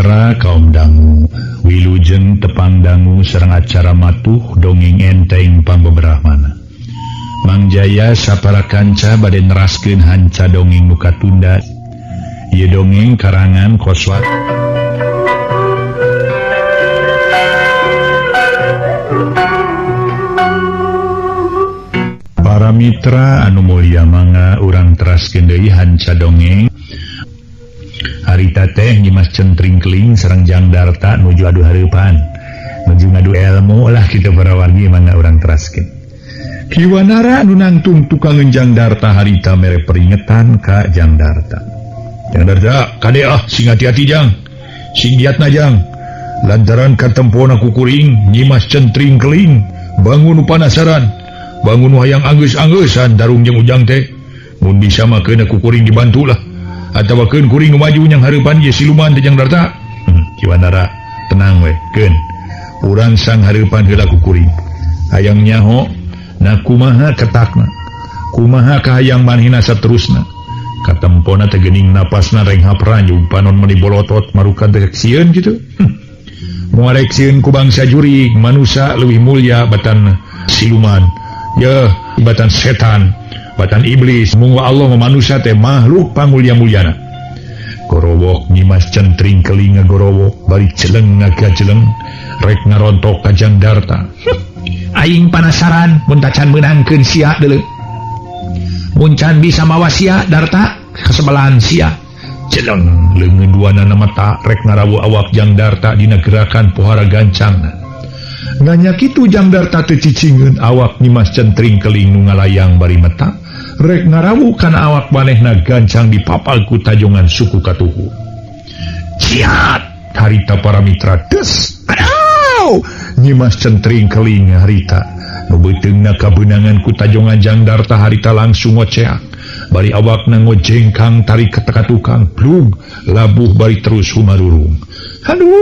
Mitra kaum dangu, wilujeng tepang dangu sareng acara matuh dongeng enteng pangbeberahmana. Mang Jaya sapara kanca bade neraskeun hanca dongeng nu katunda. Ieu dongeng karangan Koswat. Para mitra anu mulya mangga urang teraskeun deui hanca dongeng. Harita teh Nyimas Centring Keling sareng Jang Darta nuju adu hareupan, nuju ngadu ilmu lah kita para wargi mangga urang teraskeun. Kiwanara anu nangtung tukang Jang Darta harita mere peringetan ka Jang Darta. Jang Darta, kade sing hati-hati Jang. Sing giatna Jang. Lantaran katempona ku kuring Nyimas Centring Keling bangun panasaran, bangun hayang anggeus-angeusan darung jeung ujang teh. Mun bisa makeun ku kuring dibantulah. Atawa keun kuring maju nyang hareupan ye siluman teh Jang Darta. Kiwanara, tenang we, keun. Urang sang hareupan heula ku kuring. Hayang nyaho, na kumaha ketakna. Kumaha kahayang manehna saterusna. Katempona teh geuning napasna reng hapranjung panon meuni bolotot marukan teh sieun kitu. Moarek sieun ku bangsa jurig, manusia leuwih mulya batan siluman. Ya, batan setan. Batan iblis, mung Allah manusia teh makhluk pangulya-mulyana. Gorowok Nyimas Centring Keling ngagorowok bari celeng ngagajeleng rek ngarontok ka Jang Darta. Aing panasaran mun tacan meunangkeun sia deuleu. Mun can bisa mawa sia Darta kasebelahan sia. Celeng leungeun duanana mata rek ngarawu awak Jang Darta dina gerakan pohara gancangna. Nganya kitu Jang Darta teu cicingeun awak Nyimas Centring Keling nu ngalayang bari mata. Rek ngarawu kana awak manehna gancang dipapal ku tajongan suku katuhu. Ciat harita para mitra des. Aduh, Nyimas Centring Keling harita nu beuteungna kabeunangan ku tajongan Jang Darta harita langsung ngoceak. Bari awakna ngojengkang tarik ka tukang plug labuh bari terus humarurung. Aduh.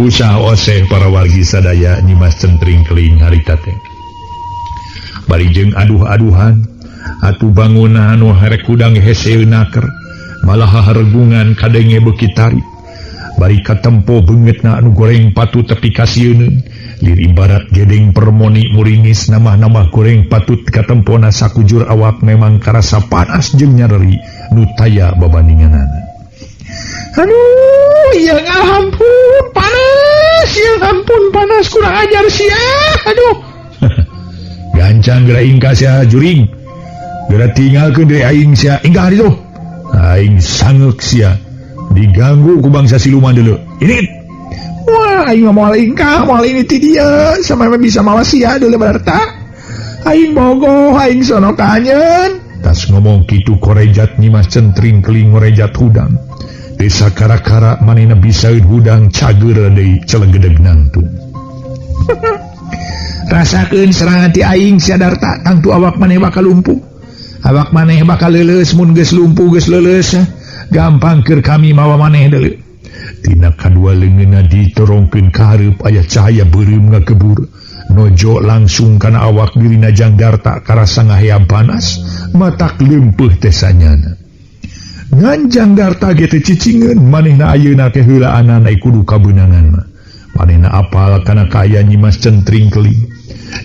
Usaha oseh para wargi sadaya Nyimas Centring Keling harita teh. Bari jeung aduh-aduhan atuh bangunan anu harek kudang heseunaker malah haregungan kadenge beuki tarik. Bari katempo beungeutna anu goreng patut tepi kasieun lir ibarat gedeng permoni muringis namah-namah goreng patut katempona sakujur awak memang karasa panas jeung nyareri nu taya babandinganana. Aduh, ya ampun panas, ya ampun panas kurang ajar sia. Aduh. Gancang geura aing ka sia juring. Geura tinggalkeun deui aing sia inggah ditu. Aing sangeuk sia diganggu ku bangsa siluman deuleu. Ini. Wah, aing moal ingkah, moal ini ti dia sama bisa mawa sia deuleu Darta. Aing bogoh, aing sono kanyeun. Tas ngomong kitu korejat Nyimas Centring Keling ngorejat hudang. Desa kara-kara manehna bisaeun hudang cager deui celegedeg nangtung. Rasakeun serangan ti aing sia Darta, tangtu awak maneh bakal lumpuh. Awak maneh bakal leuleus mun geus lumpuh geus leuleus. Gampang keur kami mawa maneh deuleu. Tina kadua leungeunna ditorongkeun ka hareup aya cahaya beureum ngakebur. Nojo langsung kana awak dirina Jang Darta karasa ngaheam panas, matak leumpeuh teh sanyana. Ngan Jang Darta ge teu cicingeun manehna ayeuna teh heulaanan ai kudu kabeunangan mah. Manehna apal kana kaya Nyimas Centring Keling.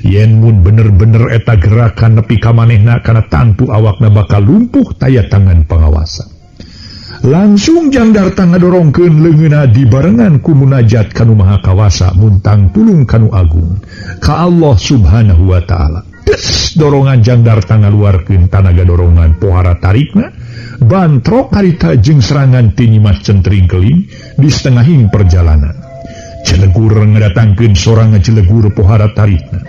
Yen mun bener-bener eta gerakan nepi ka manehna kana tantu awakna bakal lumpuh taya tangan pangawasa. Langsung Jang Darta ngadorongkeun leungeunna dibarengan ku munajat kanu Maha Kawasa muntang tulung kanu agung ka Allah Subhanahu wa taala. Des dorongan Jang Darta ngaluarkeun tanaga dorongan pohara tarikna bantrok harita jeung serangan ti Nyimas Centring Keling di setengahing perjalanan. Celegur ngadatangkeun sorang ngajelegur pohara tarikna.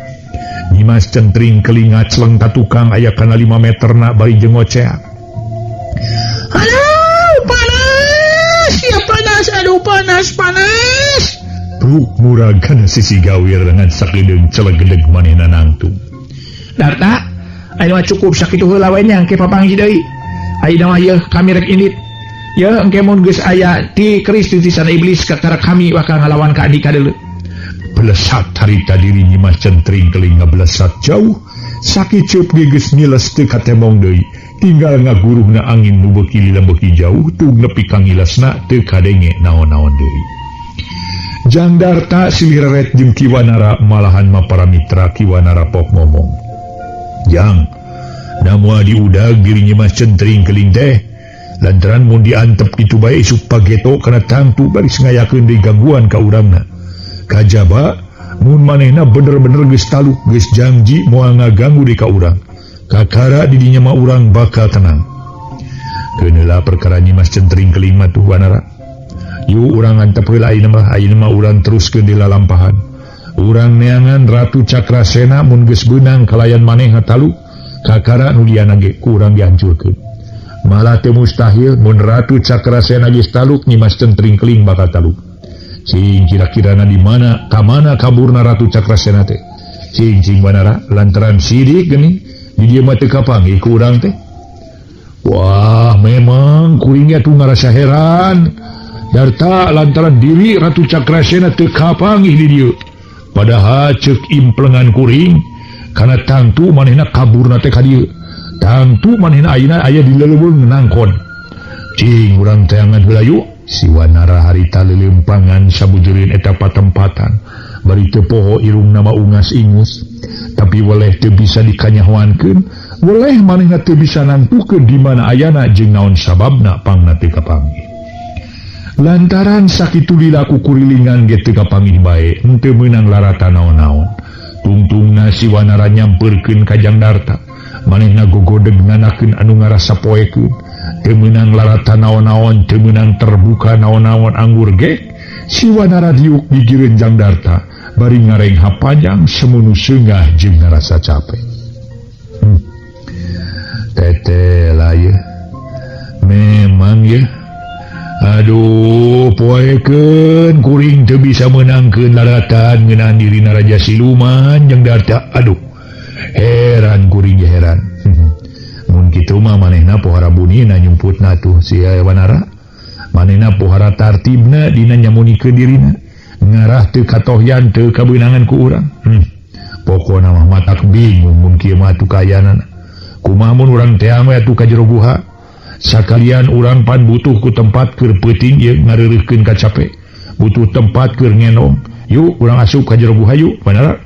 Nyimas Centring Keling ngacleng ka tukang aya kana 5 meterna bari jeung ngoceak. Aduh, panas! Ya panas, aduh panas. Bruk muragan sisi gawir dengan sakledeung celegedeg manehna nangtung. Darta, aya cukup sakitu heula we nya engke papanggi deui. Ayeuna mah yeuh kami rek indit. Ya engke mun geus aya ti keris ti sana iblis kakara kami bakal ngalawan ka andika deuleu. Belesat harita diri Nyimas Centring Keling ngablesat jauh. Sakit ceup ge geus ngiles teu katemong deui. tinggal ngaguruhna angin nu beuki lila beuki jauh tug nepi ka ngilasna teu kadenge naon-naon deui. Jangdarta silih reret jeung Kiwanara malahan maparamitra Kiwanara pok ngomong. Jang, namoal diudag diri Nyi Mas Centring keling teh, lantaran mun diantep kitu bae isuk pageto kana tangtu baris ngayakeun deui gangguan ka urangna. Kajaba mun manehna bener-bener geus taluk geus janji moal ngaganggu deui ka urang. Kakara di dinya mah urang bakal tenang. Keuneulah perkara Nyi Mas Centring keling mah tuh Wanara. Yuk urang antep heula ayeuna mah urang teruskeun di lalampahan. Urang neangan Ratu Cakrasena mun geus beunang kalayan manehna taluk, kakara nu diana ge ku urang dihancurkeun. Malah teu mustahil mun Ratu Cakrasena geus taluk Nyi Mas Centring keling bakal taluk. Cing kira-kirana di mana ka mana kaburna Ratu Cakrasena teh? Cing Wanara lantaran sidik geuning di dieu mah teu kapanggih ku urang teh. Wah, memang kuring atuh ngarasa heran. Darta lantaran diri Ratu Cakrasena teu kapanggih di dieu. Padahal ceuk implengan kuring kana tangtu manehna kaburna teh ka dieu. Tangtu manehna ayeuna aya di leuleung nangkon. Cing urang teangan heula yuk. Si Wanara harita leuleumpangan sabujeureun eta patempatan. Bari teu poho irungna mah ungas-ingus. Tapi weleh teu bisa dikanyahoankeun, weleh manehna teu bisa nantukeun di mana ayana jeung naon sababna pangna teu kapanggih. Lantaran sakitu lilaku kurilingan ge teu kapanggih bae, henteu meunang larata naon-naon. Tungtungna si Wanara nyampeurkeun ka Jangdarta, manehna gogodeg nganakeun anu ngarasa poekeun. Teu meunang larata naon-naon, teu meunang terbuka naon-naon anggur ge. Si Wanara diuk gigireun Jangdarta, bari ngareng hapanjang semunu seunggah jeung ngarasa capek. Teteh ye. Memang ye. Aduh, poekeun kuring teu bisa menangkeun laratan ngeunaan dirina Raja Siluman Jangdarta. Aduh, heran kuring ya heran. Mun kitu mah manehna pohara bunina nyumputna tuh si Wanara. Manehna pohara tartibna dina nyamunikeun dirina. Ngarah teu katohyan teu kabeunangan ku urang. Pokona mah matak bingung mun kieu mah atuh kayanana. Kumaha mun urang teh ame atuh ka jero guha? Sakalian urang pan butuh ku tempat keur peuting ye ngareureuhkeun ka capek. Butuh tempat keur ngenong. Yuk urang asup ka jero guha yuk, Wanara.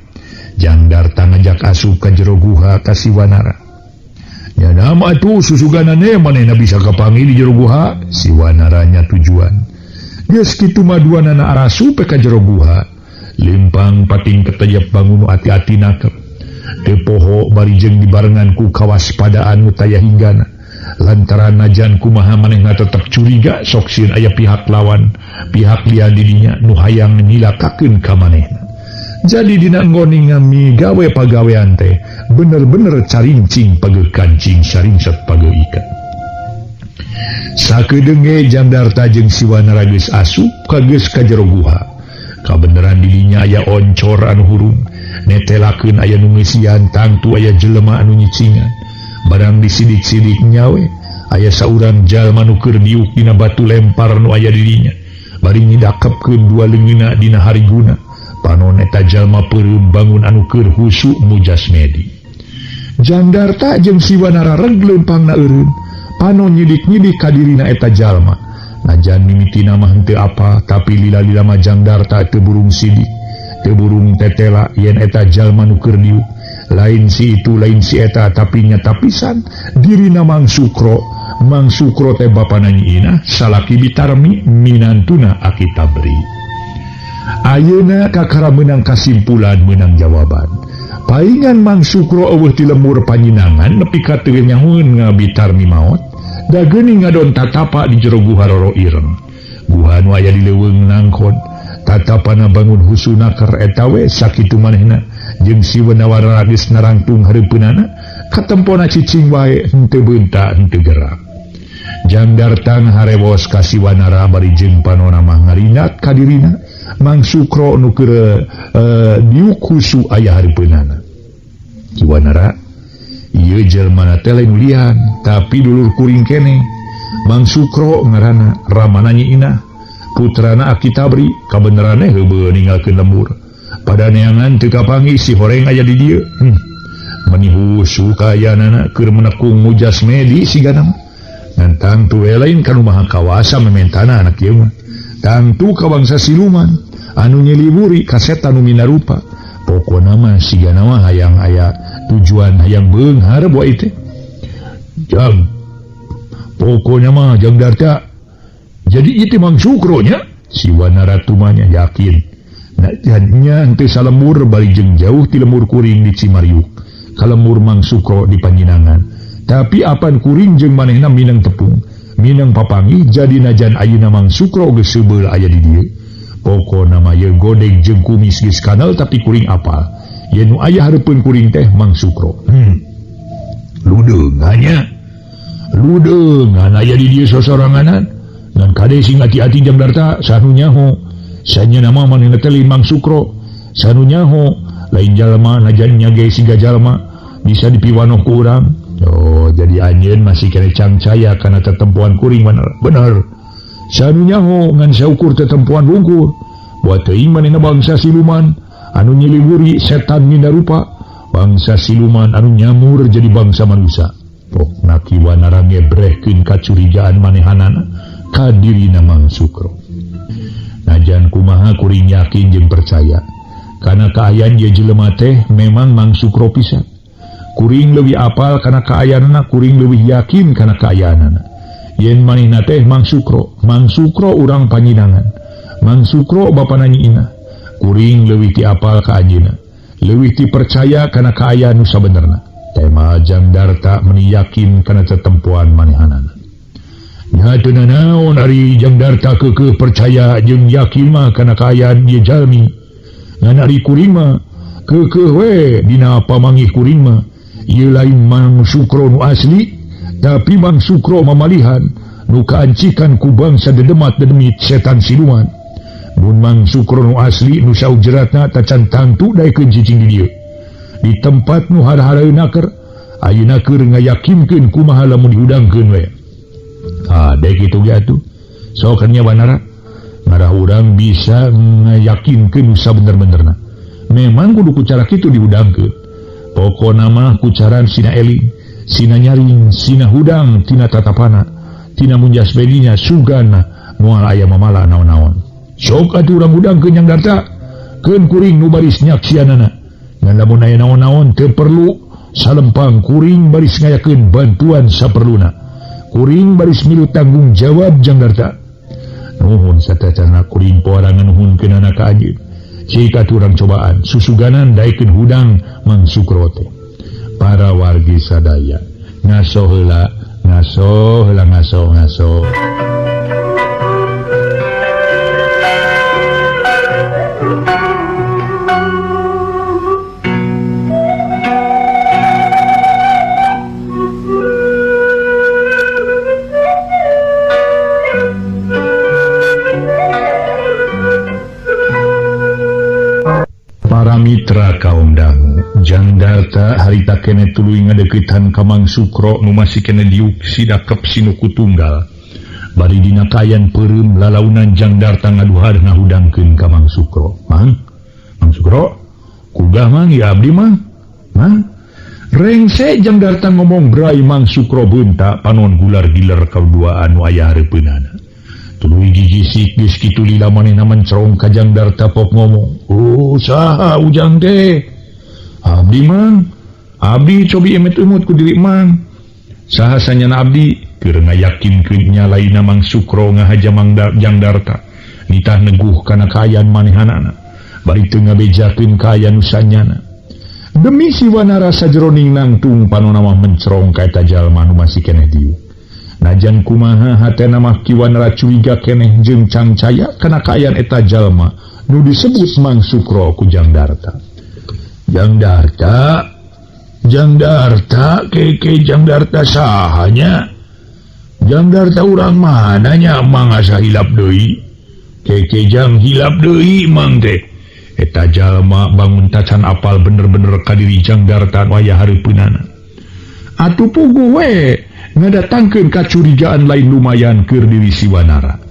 Jangdarta ngajak asup ka jero guha ka si Wanara. Ya nama atuh susuganane manehna bisa kapanggih di jero guha. Si Wanara nya tujuan. Geus kitu mah duanana arasup ka jero guha. Limpang pating ketejep bangun ati-ati nakep. Teu poho bari jeung dibarengan ku kawaspadaan nu taya hinggana. Lantaran najan kumaha manehna tetep curiga sok sieun aya pihak lawan, pihak lian di dinya nu hayang nyilakakeun ka manehna. Jadi dina ngoni ngami gawe pagawean teh bener-bener carincing pageuh kancing saringset pageuh ikan. Sakedeenge Jangdarta jeung si Wanara geus asup ka geus ka jero guha. Kabeneran di dinya aya oncor anu hurung, netelakeun aya nu ngeusian tangtu aya jelema anu nyicingan. Barang disidik-sidik nyawe aya saurang jalma nu keur diuk dina batu lempar nu aya di dinya. Bari ngidakepkeun dua leungeunna dina hariguna. Panon eta jalma peureum bangun anu keur husu mujasmedi. Jangdarta jeung si Wanara reg leumpangna eureun. Panon nyidik-nyidik ka dirina eta jalma. Najan mimitina mah henteu apa, tapi lila-lila mah Jangdarta teu burung sidik, teu burung tetela yen eta jalma nu keur diuk. Lain si itu, lain si eta, tapi nyata pisan dirina Mang Sukro. Mang Sukro teh bapana Nyi Inah, salaki Bitarmi, minantuna Aki Tabri. Ayeuna kakara meunang kasimpulan, meunang jawaban. Paingan Mang Sukro eueuh ti lemur panyinangan nepi ka teu nyahoeun ngabitarmi maot. Da geuning ngadon tatapa di jero guha Roro Ireng. Guha nu aya di leuweung nangkon. Tatapana bangun husuna keur eta we sakitu manehna jeung si Wanara geus narangtung hareupeunana katempona cicing wae henteu beunta henteu gerak. Jangdarta ngaharewos ka si Wanara bari jeung panonna mah ngarinat ka dirina Mang Sukro nu keur diuk husu aya hareupeunana. Si Wanara ieu jelmana teh lain lian tapi dulur kuring keneh. Mang Sukro ngaranna ramana Nyi Inah, putrana Aki Tabri, kabenerane heubeul ninggalkeun lembur. Pada neangan teu kapanggih si horeng aya di dieu. menihu sukayanana keur menekung mujas medi sigana nantang tu lain kanu maha kawasa mementana anak ieu mah tangtu ka bangsa siluman anu nyeliburi ka setan nu minarupa pokona mah sigana mah hayang aya tujuan hayang beunghar buat itu jang pokoknya mah jang darta jadi itu mang sukronya si Wanaratu manya yakin nah jadinya ente salemur bari jeung jauh ti lemur kuring di Cimariuk kalemur mang sukro di Panjenengan tapi apan kuring jeung manehna minang tepung minang papangi jadi najan ayeuna mang sukro geus seubeuh aya di dieu pokona mah ye godeg jeung kumis geus kanal tapi kuring apal ye nu aya hareupeun kuring teh mang sukro ludeung aya di dieu sosoranganan ngan kade sing hati-hati jang darta sanu nyaho sanya nama manehna teh mang sukro sanu nyaho lain jalma najan nyage siga jalma bisa dipiwanoh ku urang oh jadi anjeun masih kene cangcaya kana tetempuan kuring bener sanu nyaho ngan saukur tetempuan wungkur buat teuing manehna bangsa siluman anu nyeliburi setan minarupa bangsa siluman anu nyamur jadi bangsa manusia pokna kiwanara ngebrehkeun kacurigaan manehanana ka dirina mang sukro najan kumaha kuring yakin jeung percaya kana kaayaan ieu jelema teh memang mang sukro pisan kuring leuwih apal kana kaayaanna kuring leuwih yakin kana kaayaanna yen manehna teh mang sukro urang Panjenengan mang sukro bapana nyiina kuring leuwih ti apal ka anjeunna leuwih ti percaya kana kaayaan nu sabenerna tema jang darta meni yakin kana tetempuan manehanana nya teu naon ari jang darta keukeuh percaya jeung yakin mah kana kaayaan ieu jalmi ngan ari kuring mah keukeuh we dina pamangih kuring mah ieu lain mang sukro nu asli tapi mang sukro mamalihan nu kaancikan ku bangsa dedemat dedemit setan siluman mun mang sukro nu asli nu saujeratna tacan tangtu daekeun cicing di dieu di tempat nu hara-haraeuna keur ayeuna keur ngayakinkeun kumaha lamun dihudangkeun we dek itu ge atuh sok nya Wanara ngarah urang bisa ngayakinkeun sabener-benerna memang kudu ku cara kitu dihudangkeun pokona mah ku caran sina eling sina nyaring sina hudang tina tatapana tina munjas bedinya sugana moal aya mamala naon-naon sok atuh urang hudangkeun yang darta keun kuring nu baris nyaksianana ngan lamun aya naon-naon teu perlu salempang kuring baris ngayakeun bantuan saperluna kuring baris milu tanggung jawab jang darta nuhun satacana kuring porangan nuhunkeun anak ka anjeun cika turang cobaan susuganan daekeun hudang mang sukro teh para wargi sadaya ngaso heula ngaso mitra kaum dangu jang darta harita kene tuluy ngadeukeutan ka mang sukro nu masih kene diuk sidakep sinuku tunggal bari dina kayan peureum lalaunan jang darta ngaduhar ngahudangkeun ka mang sukro mang sukro kugah mang ya abdi mang rengse jang darta ngomong brai mang sukro beunta panon gular-giler kaduaan nu aya hareupeunana tuluy jijisik geus kitu lila manehna mencerong ka jang darta pok ngomong saha ujang teh abdi mang abdi cobi emet-emut ku diri mang saha sanyana abdi keur ngayakinkeun nya lainna mang sukro ngahaja mang jang darta nitah neguh kana kaayaan manehanana bari teu ngabejakeun kaayaan nu sanyana demi si Wanara sajroning nangtung panonna mah mencerong ka eta jalma nu masih keneh diuk najan kumaha hatena mah ki Wanara curiga keneh jeung cangcaya kana kaayaan eta jalma nu disebut mang sukro ku jang darta keke jang darta sahanya jang darta urang mananya mang asa hilap deui keke jang hilap deui mang teh eta jalma bangun tacan apal bener-bener ka diri jang darta nu aya hareupeunana atuh puguh we ngadatangkeun kacurigaan lain lumayan keur diri si Wanara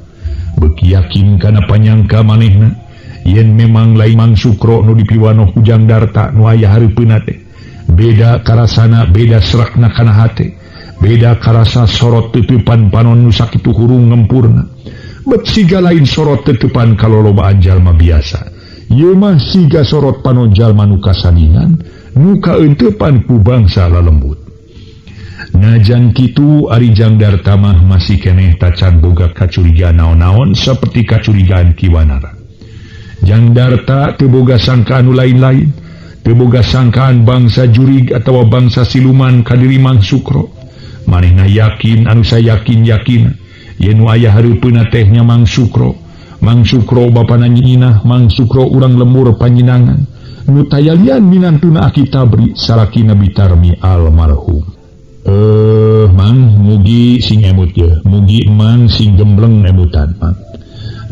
beuki yakin kana panyangka manehna yen memang lain mang sukro nu dipiwanoh ku jang darta nu aya hareupeunna teh beda karasana beda serakna kana hate beda karasa sorot tutupan panon nu sakitu hurung ngempurna bet siga lain sorot tutupan kalolobaan jalma biasa ieu mah siga sorot panon jalma nu kasandingan nu kaeunteupan ku bangsa lalembut. Najan kitu ari Jangdarta mah masih keneh tacan boga kacurigaan naon-naon seperti kacurigaan Kiwanara. Jangdarta teu boga sangkaan nu lain-lain, teu boga sangkaan bangsa jurig atawa bangsa siluman ka diri Mang Sukro. Manehna yakin anu sayakin-yakin yen nu aya hareupeuna teh nya Mang Sukro. Mang Sukro bapana nyiinah, Mang Sukro urang lembur panjenengan. Nu tayalian minantuna Aki Tabri salaki Nabi Tarmi almarhum. Mang mugi sing emut ya, mugi emang sing gembleng emutan mang.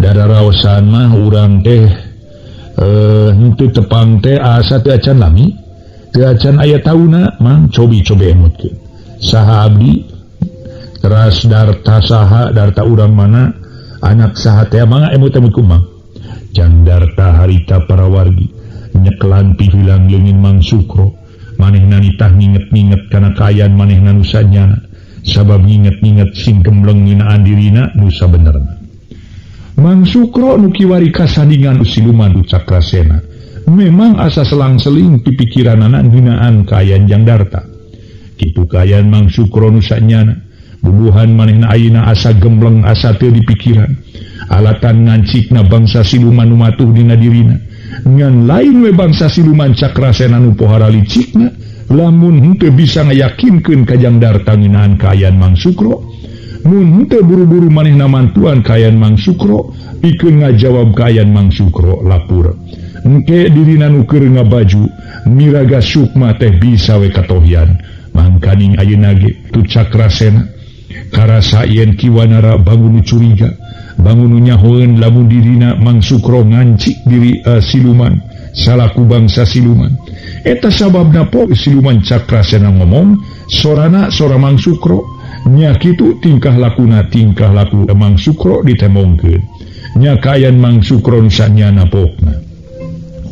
Dararaosan mah urang teh henteu tepang teh asa teu acan lami, teu acan aya tauna mang cobi-cobi emutkeun. Saha abdi teras darta saha darta urang mana anak saha teh mangga emut-emut kumang. Jangdarta harita parawargi nyeklan pihilang leungin Mang Sukro. Manehna nitah nginget-nginget kana kaayaan manehna nu sanyana sabab nginget-nginget sing gembleng nginaan dirina nu sabenerna. Mang Sukro nu kiwari kasandingan siluman Cakrasena memang asa selang-seling ti pikiranana nginaan kaayaan Jangdarta. Kitu kaayaan Mang Sukro nu sanyana bubuhan manehna ayeuna asa gembleng asa teu dipikiran alatan ngancikna bangsa siluman nu matuh dina dirina. Ngan lain we bangsa siluman Cakrasena nu pohara licikna lamun henteu bisa ngayakinkeun ka Jangdarta nginaan kaayaan Mang Sukro mun henteu buru-buru manehna mantuan kaayaan Mang Sukro pikeun ngajawab kaayaan Mang Sukro lapur engke dirina nu keur ngabaju miraga sukma teh bisa we katohian mangkaning ayeuna ge tu Cakrasena karasa yen Kiwanara bangun curiga bangun nyahoeun lamun dirina Mang Sukro ngancik diri siluman salaku bangsa siluman eta sababna po siluman Cakrasena ngomong sorana sora Mang Sukro nya kitu tingkah laku Mang Sukro ditemongkeun nya kaayaan Mang Sukro nu sanyana pokna.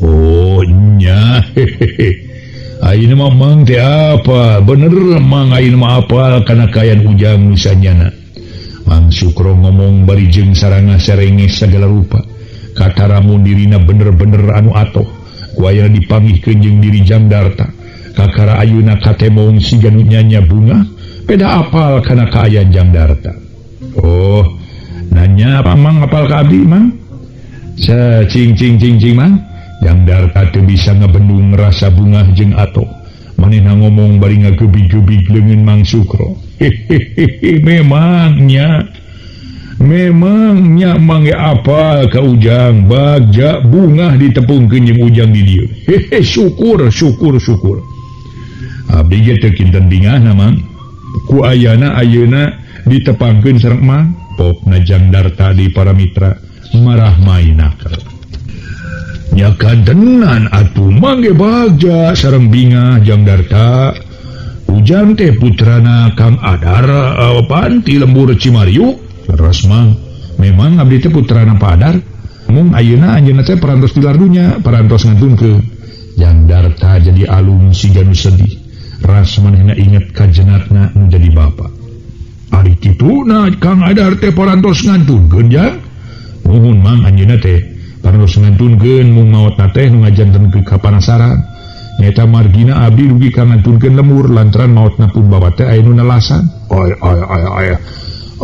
Oh nya ayeuna mah Mang teh apa bener Mang ayeuna mah apa kana kaayaan ujang nu sanyana. Mang Sukro ngomong bari jeung saranga sarenges sagala rupa kataramun dirina bener-bener anu atoh ku ayeuna dipanggihkeun jeung diri Jangdarta kakara ayeuna katemong siga nu nyanya bunga peda apal kana kaayaan Jangdarta. Oh nanya apa Mang apal ka abdi Mang? Cing Mang Jangdarta teu bisa ngabendung rasa bunga jeung atoh manehna ngomong bari ngagebig-gebig leungeun Mang Sukro. Memangnya mangge apa ka ujang bagja bunga ditepungkeun jeung ujang di dieu. Syukur abdi ge teu kinten dingahna Mang ku ayeuna ditepangkeun sareng Mang popna Jangdarta di para mitra marah mainakal nya kadenan atuh mangge bagja sareng bingah Jangdarta ujang teh putrana Kang Adar panti lembur Cimariuk terus Mang memang abdi teh putrana Pak Adar mung ayeuna anjeunna teh parantos tilar dunya parantos ngantunkeun Jangdarta jadi alung siga nu sedih ras manehna inget ka jenatna nu jadi bapa ari kituna Kang Adar teh parantos ngantunkeun ja muhun Mang anjeunna teh parantos ngantunkeun mung maotna teh nu ngajantenkeun ka panasaran nyata margina abdi rugi ka ngantunkeun lemur lantaran maotna pun bapa teh aya nu nelasan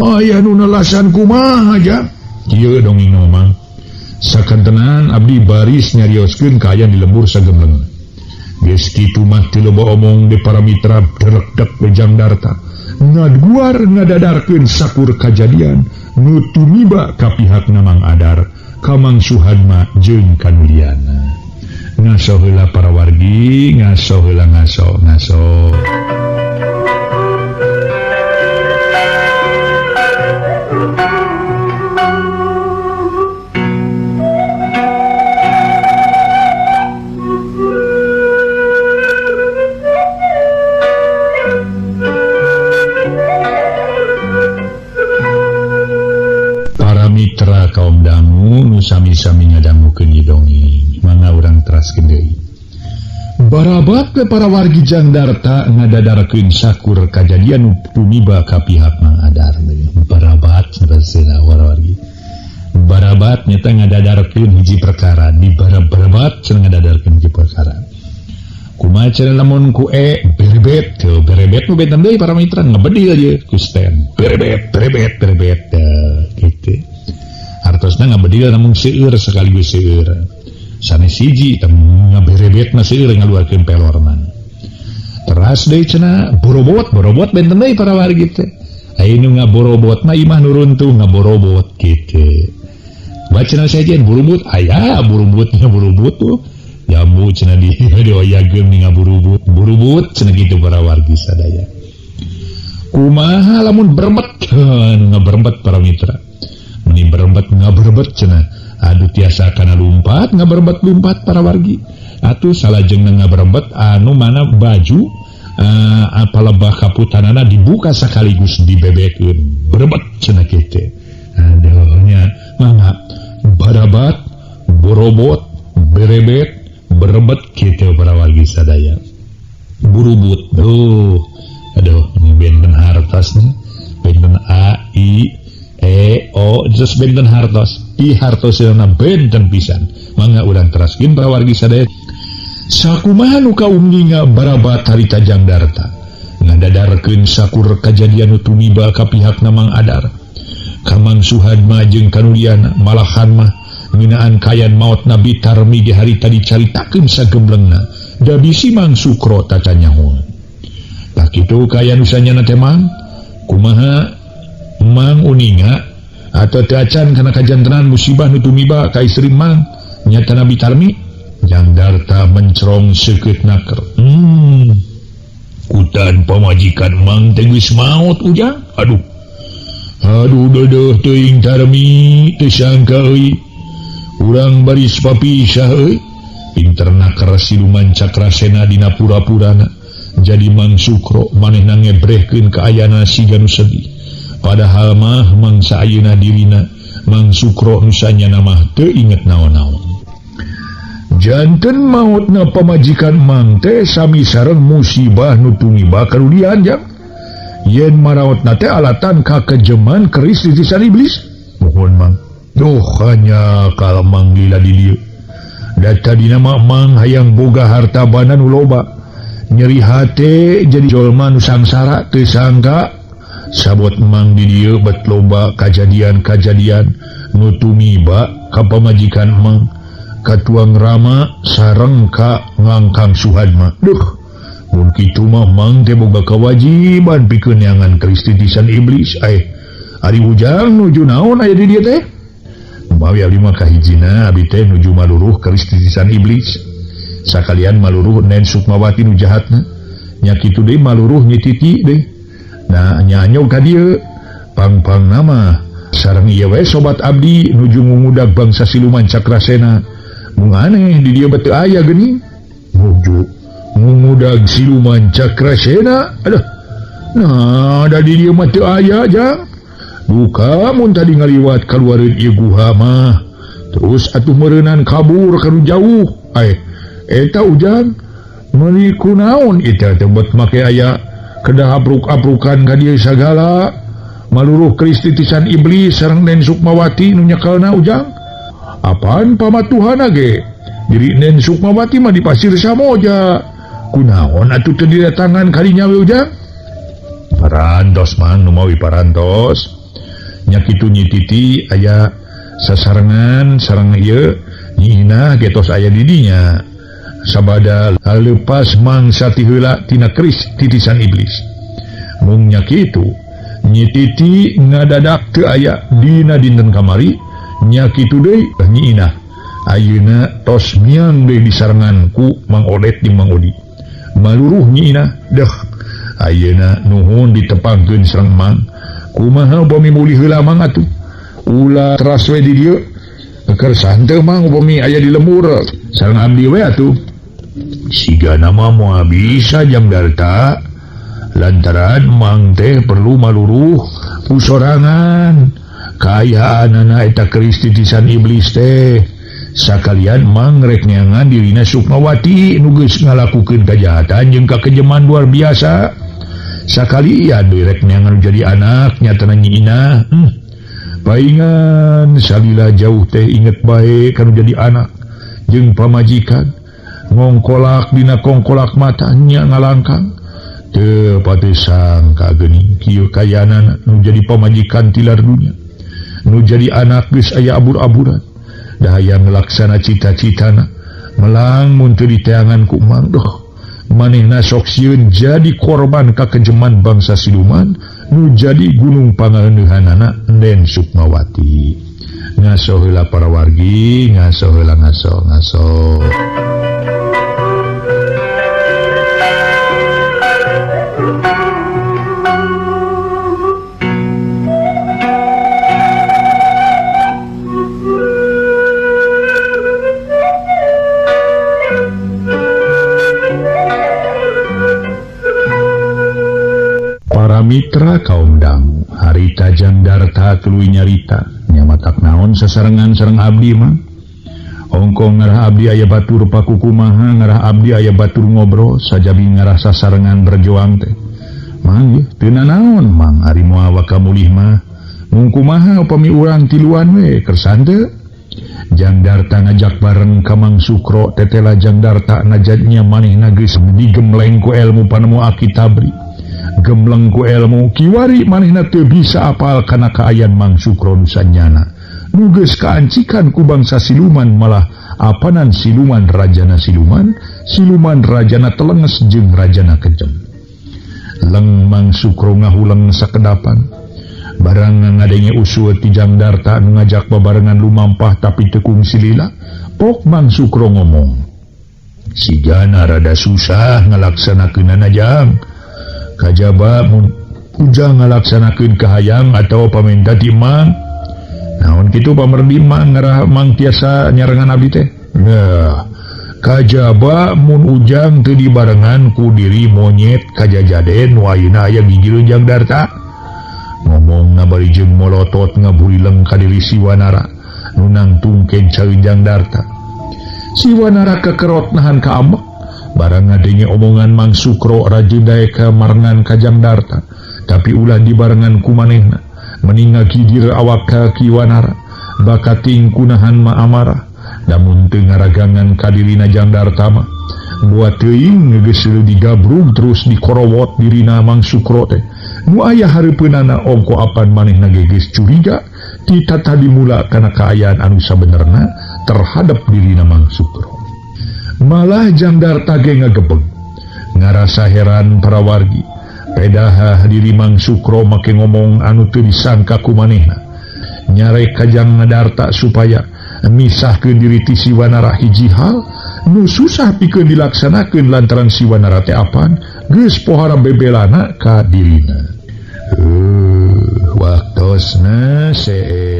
aya nu nelasan kumaha aja kieu dongeng Mang sakantenan abdi baris nyarioskeun kaayaan di lembur sagemleng geus kitu mah teu loba omong di para mitra derekdek we Jangdarta ngaduar ngadadarkeun sakur kajadian nu tumiba ka pihakna Mang Adar ka Mang Suhadma jeung kanuliana. Ngaso heula para wargi, ngaso heula ngaso. Para mitra kaum dangu nu sami-sami ngadangukeun ieu dongeng mangga urang teraskeun deui. barabat ke para wargi Jangdarta ngadadarakeun sakur kajadian tumiba ka pihak Mang Adar. Barabat saudara wargi. Barabat nyata ngadadarakeun hiji perkara di barabat cenah ngadadarakeun hiji perkara. Kumaha cenah lamun ku berebet nu beten deui para mitra ngabedil aja ku stand. Berebet gitu. Hartosna ngabedil namun seueur sekaligus seueur. Sanes siji ngaberebetna seueur ngaluarkeun pelornan. Teras deui cenah borobot benten deui para wargi teh. Aya nu ngaborobot mah imah nu runtuh ngaborobot kitu. Bacana sajian burubut aya burubutnya burubut tuh jambu cenah di diayageun ning burubut cenah kitu para wargi sadaya. Kumaha lamun berebet ngaberebet para mitra. Meni berebet ngaberebet cenah adu tiasa kana lumpat ngaberebet para wargi. Atuh salajengna ngaberebet anu mana baju palebah kaputanana dibuka sekaligus dibebekeun berebet cenah kitu. Aduh nya mangga barabat borobot berebet berebet kitu para wargi sadaya. Burubut aduh benten hartosna benten A I E O terus benten hartos I hartosna benten pisan. Mangga urang teraskeun para wargi sadaya. Sakumaha nu kaumninga barabat harita Jangdarta ngadadarakeun sakur kajadian nu tumiba ka pihakna Mang Adar. Kamang Suhadma jeung kanuliana malahan mah ngeunaan kayan maot Nabi Tarmi di harita dicaritakeun sagemblengna da bisi Mang Sukro taca nyahoan. Tah kitu kayan usanyana teh Mang kumaha Mang uninga atau teu acan kana kajantenan musibah nu tumiba ka istri Mang nyata Nabi Tarmi. Jangdarta mencrong seukeut naker. Kutan pamajikan Mang teh geus maot ujang. Aduh dodoh teuing Tarmi teu sangka euy. Urang baris papisah euy. Pinter naker siluman Cakrasena dina pura-purana. Jadi Mang Sukro manehna ngebrehkeun ka ayana siga nu sedih. Padahal mah mangsa ayeuna dirina Mang Sukro nu sanyana mah teu inget naon-naon. Janten mautna pamajikan Mang teh sami sareng musibah nu tumiba karulian jang. Yen maraotna teh alatan ka kejeman keris titisan iblis. Mohon Mang. Duh hanya kal Mang lila di dieu. Data dina Mang hayang boga harta bana nu loba. Nyeri hate jadi jolma nu sangsara teu sangka sabot Mang di dieu bet loba kajadian-kajadian nu tumiba ka pamajikan Mang. Katuang Rama sareng ka ngangkang Suhadma. Duh mun kitu mah Mang teh boga kewajiban pikeun neangan keris titisan iblis. Ari ujang nuju naon aya di dieu teh? Umawi abdi mah kahijina abdi teh nuju maluruh keris titisan iblis. Sakalian maluruh Nen Sukmawati nu jahatna. Nya kitu deui maluruh nyititi deui. Nah nyanyo ka dieu pang-pang nama sareng ieu we sobat abdi nuju ngudag bangsa siluman Cakrasena. Mung aneh di dieu beuteung aya geuning. Nuju ngudag siluman Cakrasena. Aduh. Nah, da di dieu mah teu aya jang. Buka mun tadi ngaliwat kaluareun ieu guha mah. Terus atuh meureunan kabur kanu jauh. Eta ujang meuli kunaon eta teh bet make aya kedah abruk-abrukan ka dieu sagala. Maluruh keris titisan iblis sareng Nen Sukmawati nu nyekelna ujang. Apaan pamatuhan ge? Diri Nen Sukmawati mah di Pasir Samoja. Kunaon atuh teu didatangan kadinya we ujang? Parantos Mang nu mawi parantos. Nya kitu nyititi aya sasarengan sareng ieu Nyi Inah getos aya di dinya. Sabada leupas mangsa ti heula tina keris titisan iblis. Mung nya kitu Nyi Titi ngadadak teu aya dina dinten kamari. Nya kitu deui Nyi Inah ayeuna tos miang deui disarengan ku Mang Odet jeung Mang Odi. Maluruh Nyi Inah deuh ayeuna nuhun ditepangkeun sareng Mang. Kumaha upami muli heula Mang atuh? Ulah teras we di dieu. Keur santeu Mang upami aya di lembur sareng abdi we atuh. Siga nama moal bisa Jangdarta lantaran Mang teh perlu maluruh pusorangan. Kayaanana eta keris titisan iblis teh sakalian mangrek neangan dirina Sukmawati nuges ngalakukeun kejahatan jeung kakejeman luar biasa sakalian direk neangan jadi anak nyata nyiina paingan salila jauh teh inget bae kanu jadi anak jeung pamajikan ngongkolak dina kongkolak matanya ngalangkang teu pati sangka geuning kieu kayanana nu jadi pamajikan tilar dunya nu jadi anak geus aya abur-aburan daya ngelaksana cita-citana melang mun teu diteangan ku mang manehna sok sieun jadi korban kakejeman bangsa siluman nu jadi gunung pangaeunehanana Den Sukmawati. Ngaso heula para wargi, ngaso heula ngaso. Mitra kaum dangu harita Jangdarta tuluy nyarita nyamatak naon sasarengan sareng abdi mah ongko ngarah abdi aya batur pakukumaha ngarah abdi aya batur ngobrol sajabi ngarah sasarengan berjuang teh mang ye teu naon mang ari moal wakamulih mah mung kumaha upami urang tiluan we kersan teu Jangdarta ngajak bareng ka Mang Sukro tetela Jangdarta ngajadnya manehna geus digemleng ku ilmu panemu Akitabri gembleng ku ilmu kiwari manehna teu bisa apal kana kaayan Mang Sukro nusanyana nu geus kaancikan ku bangsa siluman malah apanan siluman rajana telenges jeung rajana kejem leng Mang Sukro ngahuleng sakedapan barang ngadenge usul ti Jangdarta nu ngajak babarengan lumampah tapi teu kungsi lila pok Mang Sukro ngomong sigana rada susah ngalaksanakeunana jang kajaba ujang ngalaksanakeun kahayang atau paminta ti Mang naon kitu pamerdi Mang ngarah Mang tiasa nyarengan abdi teh nah kajaba mun ujang teu dibarengan ku diri monyet kajajaden nu ayeuna aya gigireun Jangdarta ngomongna bari jeung molotot ngaburileng ka diri Siwanara nu nangtung kencaeun Jangdarta Siwanara kekerot nahan ka ambek barang ngadenge omongan Mang Sukro rajin ka marengan ka Jangdarta tapi ulah dibarengan ku manehna meninga kidir awak ka Kiwanara bakating kunahan ma amarah namun teu ngaragangan ka dirina Jangdarta mah buat teuing geus digabrug terus dikorowot dirina Mang Sukro teh nu aya hareupeunana ongko apan manehna geus curiga ti tata dimula kana kaayaan anu sabenerna terhadap dirina Mang Sukro. Malah Jangdarta ge ngagebeg ngarasa heran para wargi pedaha diri Mang Sukro make ngomong anu teu disangka ku manehna nyarek ka Jangdarta supaya misahkeun diri ti Siwanara hiji hal nu susah pikeun dilaksanakeun lantaran Siwanara teh apan geus pohara bebelana ka dirina waktosna see